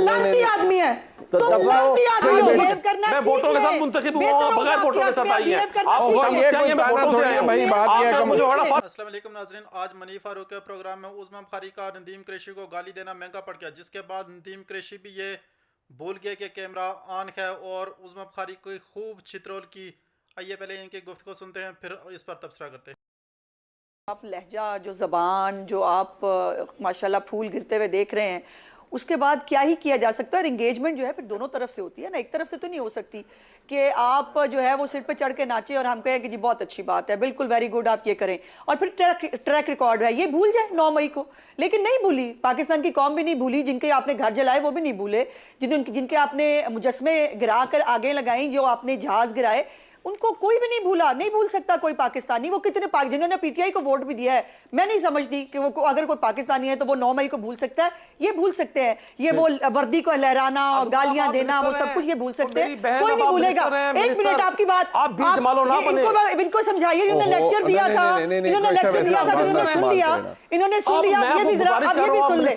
लानती आदमी है, तुम लानती आदमी हो। मैं वोटों के साथ मुंतखब हुआ हूं, बगैर वोटों के साथ आई है। आप अस्सलाम वालेकुम नाज़रीन, आज मनी फारूक के प्रोग्राम में उस्मान बुखारी का नदीम कुरैशी को गाली देना महंगा पड़ गया, जिसके बाद नदीम कुरैशी भी ये भूल गए कि कैमरा ऑन है और उस्मान बुखारी को खूब चित्रोल की। आइए पहले इनकी गुफ्तगू सुनते हैं, फिर इस पर तबसरा करते हैं। आप लहजा, जो ज़बान, जो आप माशाल्लाह फूल गिरते हुए देख रहे हैं, उसके बाद क्या ही किया जा सकता है। और इंगेजमेंट जो है फिर दोनों तरफ से होती है ना, एक तरफ से तो नहीं हो सकती कि आप जो है वो सिर पे चढ़ के नाचे और हम कहें कि जी बहुत अच्छी बात है, बिल्कुल वेरी गुड, आप ये करें, और फिर ट्रैक रिकॉर्ड है ये भूल जाए 9 मई को। लेकिन नहीं भूली, पाकिस्तान की कौम भी नहीं भूली, जिनके आपने घर जलाए वो भी नहीं भूले, जिनके आपने मुजस्मे गिरा कर आगे लगाई, जो आपने जहाज गिराए, उनको कोई भी नहीं भूला। नहीं भूल सकता कोई पाकिस्तानी। वो कितने जिन्होंने पीटीआई को वोट भी दिया है, मैं नहीं समझती कि वो अगर कोई पाकिस्तानी है तो वो 9 मई को भूल सकता है। ये भूल सकते हैं, ये वो वर्दी को लहराना और गालियां देना, वो सब कुछ ये भूल सकते हैं, कोई नहीं भूलेगा। एक मिनट, आपकी बात इनको समझाइए। इन्होंने लेक्चर दिया था, इन्होंने लेक्चर दिया था, इन्होंने सुन लिया, इन्होंने सुन लिया। ये भी जरा अब ये भी सुन ले,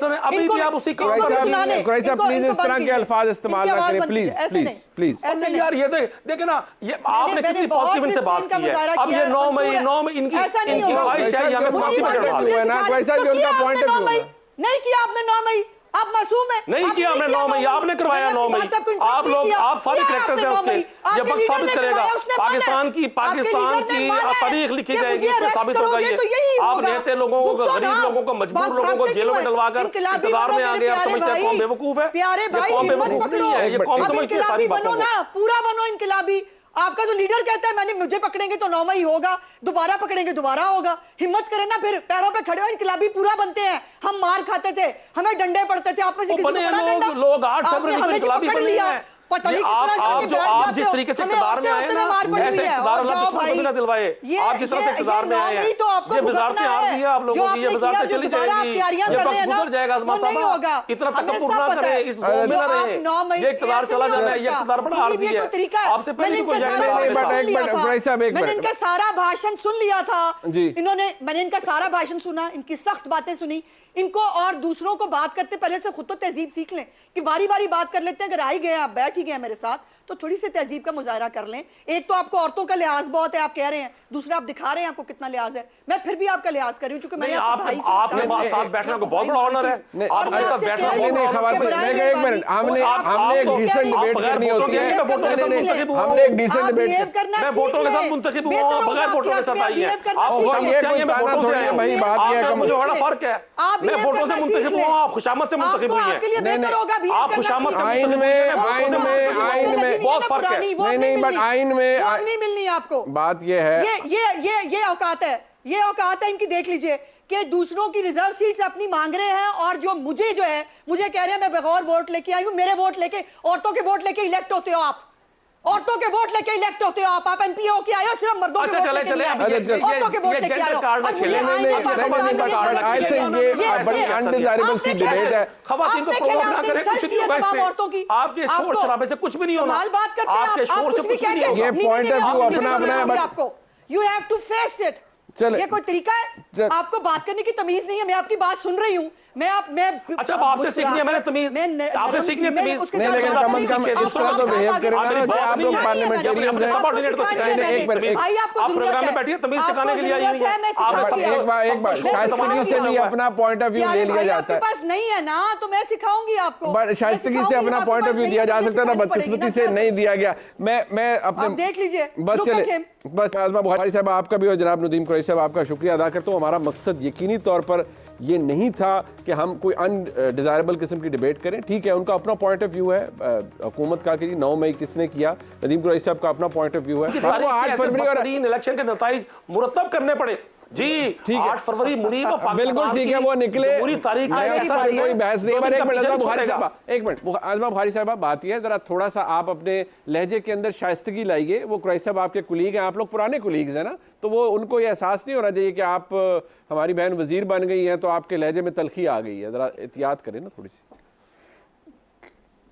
प्लीज इस तरह के अल्फाज इस्तेमाल ना करें, प्लीज प्लीज प्लीज। नहीं यार, ये देखे ना, ये आपने कितनी पॉजिटिव इनसे बात की है। अब ये 9 मई इनकी ख्वाहिश है, या फांसी पर चढ़वा दो ना। उनका पॉइंट ऑफ व्यू नहीं किया आपने 9 मई, आप मासूम है। नहीं किया हमने 9 मई, आपने करवाया 9 मई। आप लोग, आप सारे करेक्टर्स हैं उसके, ये वक्त साबित करेगा। पाकिस्तान की तारीख लिखी जाएगी, इस पे साबित होगा ये। आप नेते लोगों को, गरीब लोगों को, मजबूर लोगों को जेलों में डलवाकर इक़्तिदार में आ गए। आप समझते हैं कौन बेवकूफ है? प्यारे भाई, कौन बेवकूफ नहीं है, ये कौन समझती है सारी बातों को। पूरा बनो इनकलाबी। आपका जो लीडर कहता है मैंने मुझे पकड़ेंगे तो 9 मई होगा, दोबारा पकड़ेंगे दोबारा होगा। हिम्मत करें ना, फिर पैरों पे खड़े हो। इनकलाबी पूरा बनते हैं। हम मार खाते थे, हमें डंडे पड़ते थे, आप में से किसी को पड़ा डंडा? लोग 8 फरवरी को इनकलाबी बने हैं। आप जिस तरीके से इक़्तिदार में आए ना, ऐसे इक़्तिदार अल्लाह दुश्मन को ना दिलवाए। आप जिस तरह से इक़्तिदार में आए हैं, ये वज़ारतें आ रही है आप लोगों की, ये वज़ारतें चली जाएंगी, ये वक्त गुजर जाएगा। आज़मा साहब इतना तकब्बुर ना करें, इस जोन में ना रहें। ये इक़्तिदार चला जाना है, ये इक़्तिदार बड़ा आर्जी है। आपसे पहले भी कोई मैंने इनका सारा भाषण सुन लिया था, मैंने इनका सारा भाषण सुना, इनकी सख्त बातें सुनी। इनको और दूसरों को बात करते पहले से खुद तो तहजीब सीख लें कि बारी बारी बात कर लेते हैं। अगर आई गए, आप बैठ ही गए मेरे साथ, तो थोड़ी सी तहजीब का मुजाहरा कर लें। एक तो आपको औरतों का लिहाज बहुत है, आप कह रहे हैं, दूसरा आप दिखा रहे हैं आपको कितना लिहाज है। मैं फिर भी आपका लिहाज कर रही हूं, क्योंकि मैंने आपके साथ बैठना को बहुत बड़ा ऑनर है। हमने एक डिसेंट डिबेट करनी होती है, हमने एक डिसेंट डिबेट मैं वोटों के साथ मुंतखब हुआ हूं, बगैर वोटों के साथ आई है। भाई बात ये है, मुझे बड़ा फर्क है। मैं वोटों से मुंतखब हुआ, आप खुशामद से मुंतखब हुई है। आप खुशामद से आइन में बहुत फर्क है। नहीं, बट आइन में नहीं मिलनी आपको। बात ये है, ये औकात है, ये औकात है इनकी। देख लीजिए कि दूसरों की रिजर्व सीट्स अपनी मांग रहे हैं, और जो मुझे कह रहे हैं मैं बगैर वोट लेके आई हूं। मेरे वोट लेके, औरतों के वोट लेके इलेक्ट होते हो आप, औरतों के वोट लेके इलेक्ट होते हो आप एमपीओ के आए हो, सिर्फ मर्दों के वोट लेके नहीं आए, औरतों के वोट लेके आए हो। आई थिंक ये बड़ी अनडिजायरेबल सी डिबेट है। खवातीन को प्रोवोक ना करें, कुछ नहीं होगा इससे। आपके शोर शराबे से कुछ भी नहीं होना, आपके शोर से कुछ भी नहीं होगा। ये पॉइंट ऑफ व्यू अपना है, आपको you have to face it. ये कोई तरीका है? आपको बात करने की तमीज नहीं है। मैं आपकी बात सुन रही हूँ, मैं अच्छा, आपसे सीखनी है मैंने तमीज, आपसे सीखनी है तमीज। नहीं, लेकिन कम से कम इस तरह तो बिहेव करें ना, आप लोग पार्लियामेंटेरियन हैं। सबऑर्डिनेट को सिखाएंगे। आप प्रोग्राम में बैठिए, तमीज सिखाने के लिए आई हुई है। एक बार शाइस्तगी से भी अपना पॉइंट ऑफ व्यू ले लिया जाता है। पास नहीं है ना, तो मैं सिखाऊंगी आपको। बट शाइस्तगी से अपना पॉइंट ऑफ व्यू दिया जा सकता है ना, बदकिस्मती से नहीं दिया गया। मैं अपने देख लीजिए, बस चले, बस आज़मा बुखारी साहब आपका भी और जनाब नदीम कुरैशी साहब आपका शुक्रिया अदा करता हूँ। हमारा मकसद यकीनी तौर पर ये नहीं था कि हम कोई अनडिजायरेबल किस्म की डिबेट करें। ठीक है, उनका अपना पॉइंट ऑफ व्यू है हुकूमत का कि 9 मई किसने किया। नदीम कुरैशी साहब का अपना पॉइंट ऑफ व्यू है। 8 फरवरी और इलेक्शन के नतीजे मुरतब करने पड़े जी। ठीक है, 8 फरवरी मुनीब बिल्कुल ठीक है, वो निकले पूरी तारीख कोई बहस नहीं है। एक मिनट आज़मा बुखारी साहब, बात यह है जरा थोड़ा सा आप अपने लहजे के अंदर शाइस्तगी लाइए। वो कुरैशी साहब आपके कुलीग हैं, आप लोग पुराने कुलीग्स हैं ना, तो वो उनको ये एहसास नहीं होना चाहिए कि आप हमारी बहन वजीर बन गई हैं तो आपके लहजे में तलखी आ गई है। जरा एहतियात करें ना थोड़ी सी।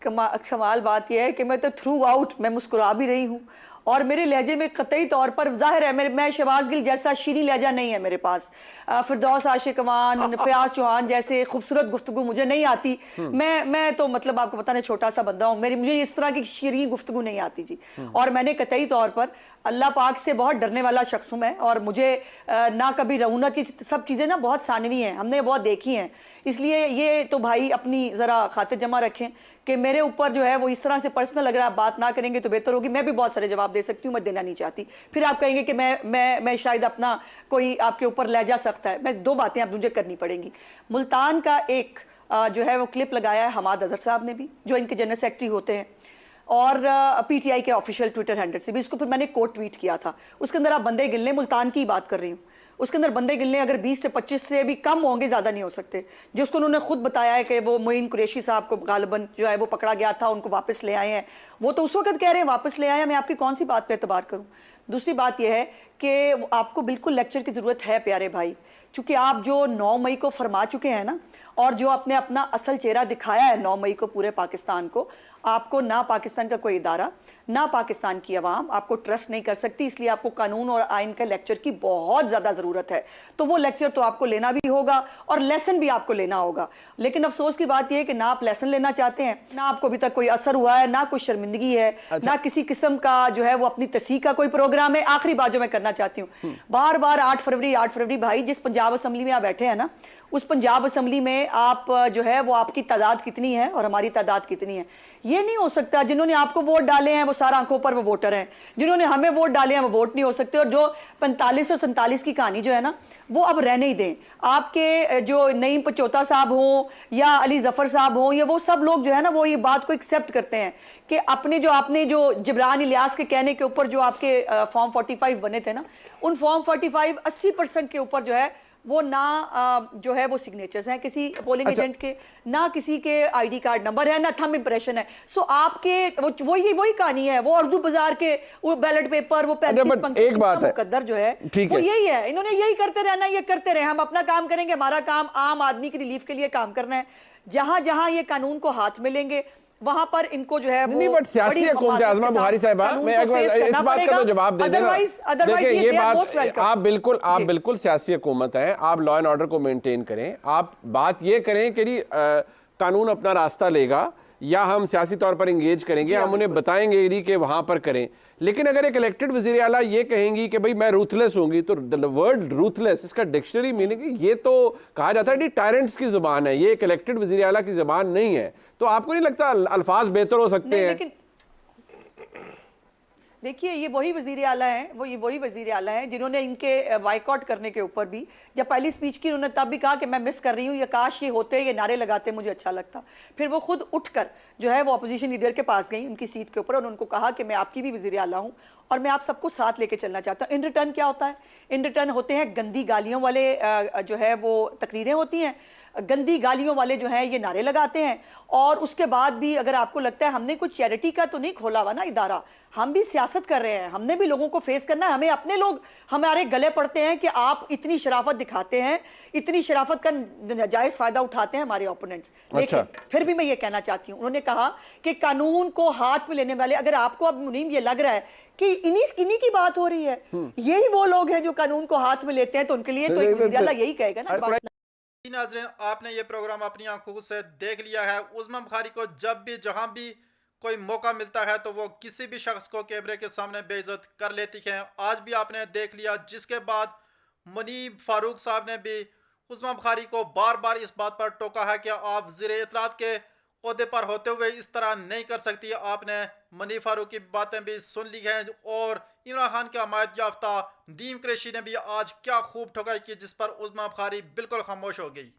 कमाल बात यह है कि मैं तो थ्रू आउट मैं मुस्कुरा भी रही हूँ और मेरे लहजे में कतई तौर पर जाहिर है मैं शहबाज गिल जैसा शीरी लहजा नहीं है मेरे पास, फिरदौस आशिकवान, फयाज चौहान जैसे खूबसूरत गुफ्तगू मुझे नहीं आती। मैं तो मतलब आपको पता नहीं छोटा सा बंदा हूँ, मुझे इस तरह की शीरी गुफ्तगू नहीं आती जी। और मैंने कतई तौर पर अल्लाह पाक से बहुत डरने वाला शख्स हूँ मैं, और मुझे ना कभी रऊनक की सब चीज़ें ना बहुत सानवी हैं, हमने बहुत देखी हैं। इसलिए ये तो भाई अपनी ज़रा खातिर जमा रखें कि मेरे ऊपर जो है वो इस तरह से पर्सनल अगर आप बात ना करेंगे तो बेहतर होगी। मैं भी बहुत सारे जवाब दे सकती हूँ, मैं देना नहीं चाहती, फिर आप कहेंगे कि मैं शायद अपना कोई आपके ऊपर लहजा सकता है। मैं दो बातें अब मुझे करनी पड़ेंगी। मुल्तान का एक जो है वो क्लिप लगाया है हमाद अजहर साहब ने भी, जो इनके जनरल सेक्रेटरी होते हैं, और पीटीआई के ऑफिशियल ट्विटर हैंडल से भी। इसको फिर मैंने कोट ट्वीट किया था, उसके अंदर आप बंदे गिनने, मुल्तान की बात कर रही हूँ, उसके अंदर बंदे गिनने अगर 20 से 25 से भी कम होंगे, ज़्यादा नहीं हो सकते, जिसको उन्होंने खुद बताया है कि वो मोइन कुरैशी साहब को गालिबन जो है वो पकड़ा गया था, उनको वापस ले आए हैं। वो तो उस वक्त कह रहे हैं वापस ले आए हैं, मैं आपकी कौन सी बात पर एतबार करूँ। दूसरी बात यह है कि आपको बिल्कुल लेक्चर की ज़रूरत है प्यारे भाई, चूँकि आप जो 9 मई को फरमा चुके हैं ना, और जो आपने अपना असल चेहरा दिखाया है 9 मई को पूरे पाकिस्तान को, आपको ना पाकिस्तान का कोई इदारा ना पाकिस्तान की आवाम आपको ट्रस्ट नहीं कर सकती। इसलिए आपको कानून और आइन का लेक्चर की बहुत ज़्यादा ज़रूरत है। तो वो लेक्चर तो आपको लेना भी होगा और लेसन भी आपको लेना होगा। लेकिन अफसोस की बात यह है कि ना आप लेसन लेना चाहते हैं, ना आपको अभी तक कोई असर हुआ है, ना कोई शर्मिंदगी है, ना किसी किस्म का जो है वो अपनी तस्हीह का कोई प्रोग्राम है। आखिरी बात जो मैं करना चाहती हूँ, बार बार 8 फरवरी भाई, जिस पंजाब असम्बली में आप बैठे हैं ना, उस पंजाब असम्बली में आप जो है वो आपकी तादाद कितनी है और हमारी तादाद कितनी है। ये नहीं हो सकता, जिन्होंने आपको वोट डाले हैं वो सारा आंखों पर वो वोटर हैं, जिन्होंने हमें वोट डाले हैं वो वोट नहीं हो सकते। और जो 45 और 47 की कहानी जो है ना, वो अब रहने ही दें। आपके जो नईम पचौता साहब हों या अली जफर साहब हों, या वो सब लोग जो है ना वो ये बात को एक्सेप्ट करते हैं कि अपने जो आपने जो जिब्रान इलियास के कहने के ऊपर जो आपके फॉर्म 45 बने थे ना, उन फॉर्म 45 80% के ऊपर जो है वो ना जो है वो सिग्नेचर्स हैं किसी पोलिंग एजेंट के, ना किसी के आईडी कार्ड नंबर है, ना थंब इंप्रेशन है। सो आपके वही कहानी है, वो उर्दू बाजार के वो बैलेट पेपर, वो 35 पंक्ति एक बात है मुकद्दर जो है वो यही है। इन्होंने यही करते रहना, ये करते रहे, हम अपना काम करेंगे। हमारा काम आम आदमी की रिलीफ के लिए काम करना है। जहां जहां ये कानून को हाथ में लेंगे वहां पर इनको जो है नहीं, बट सियासी हुकूमत आज़मा बुखारी साहबा, मैं इस बात का तो जवाब दे देना। देखिए ये बात आप बिल्कुल सियासी हुकूमत है, आप लॉ एंड ऑर्डर को मेंटेन करें। आप बात ये करें कि कानून अपना रास्ता लेगा या हम सियासी तौर पर इंगेज करेंगे, हम उन्हें बताएंगे कि वहां पर करें। लेकिन अगर एक इलेक्टेड वज़ीर आला ये कहेंगी कि भाई मैं रूथलेस होंगी, तो वर्ड रूथलेस इसका डिक्शनरी मीनिंग ये तो कहा जाता है कि टायरेंट्स की जुबान है, ये एक इलेक्टेड वज़ीर आला की जुबान नहीं है। तो आपको नहीं लगता अल्फाज बेहतर हो सकते हैं? लेकिन देखिए ये वही वजीर आला हैं, वही वजीर आला हैं जिन्होंने इनके बाइकआउट करने के ऊपर भी, जब पहली स्पीच की उन्होंने तब भी कहा कि मैं मिस कर रही हूँ, ये काश ये होते, ये नारे लगाते मुझे अच्छा लगता। फिर वो खुद उठकर जो है वो अपोजिशन लीडर के पास गई उनकी सीट के ऊपर और उनको कहा कि मैं आपकी भी वजीर आला हूँ और मैं आप सबको साथ लेके चलना चाहता हूँ। इन रिटर्न क्या होता है? इन रिटर्न होते हैं गंदी गालियों वाले जो है वो तकरीरें होती हैं, गंदी गालियों वाले जो हैं ये नारे लगाते हैं। और उसके बाद भी अगर आपको लगता है हमने कुछ चैरिटी का तो नहीं खोला हुआ ना इदारा, हम भी सियासत कर रहे हैं, हमने भी लोगों को फेस करना है, हमें अपने लोग हमारे गले पड़ते हैं कि आप इतनी शराफत दिखाते हैं, इतनी शराफत का जायज़ फायदा उठाते हैं हमारे ओपोनेंट्स। लेकिन फिर भी मैं ये कहना चाहती हूँ, उन्होंने कहा कि कानून को हाथ में लेने वाले, अगर आपको अब मुनीम ये लग रहा है कि इन्हीं की बात हो रही है, यही वो लोग हैं जो कानून को हाथ में लेते हैं, तो उनके लिए तो एक वज़ीर आला यही कहेगा ना। नाज़रीन, आपने ये प्रोग्राम अपनी आंखों से देख लिया है। उज़्मा बुखारी को जब भी जहां भी कोई मौका मिलता है तो वो किसी भी शख्स को कैमरे के सामने बेइज्जत कर लेती है। आज भी आपने देख लिया, जिसके बाद मुनीब फारूक साहब ने भी उज़्मा बुखारी को बार बार इस बात पर टोका है कि आप ज़ीरे इत्तलात के ओहदे पर होते हुए इस तरह नहीं कर सकती। आपने मुनीब फारूक की बातें भी सुन ली हैं और इमरान खान के हमायत याफ्ता नदीम कुरैशी ने भी आज क्या खूब ठोकाई की, जिस पर उज़्मा बुखारी बिल्कुल खामोश हो गई।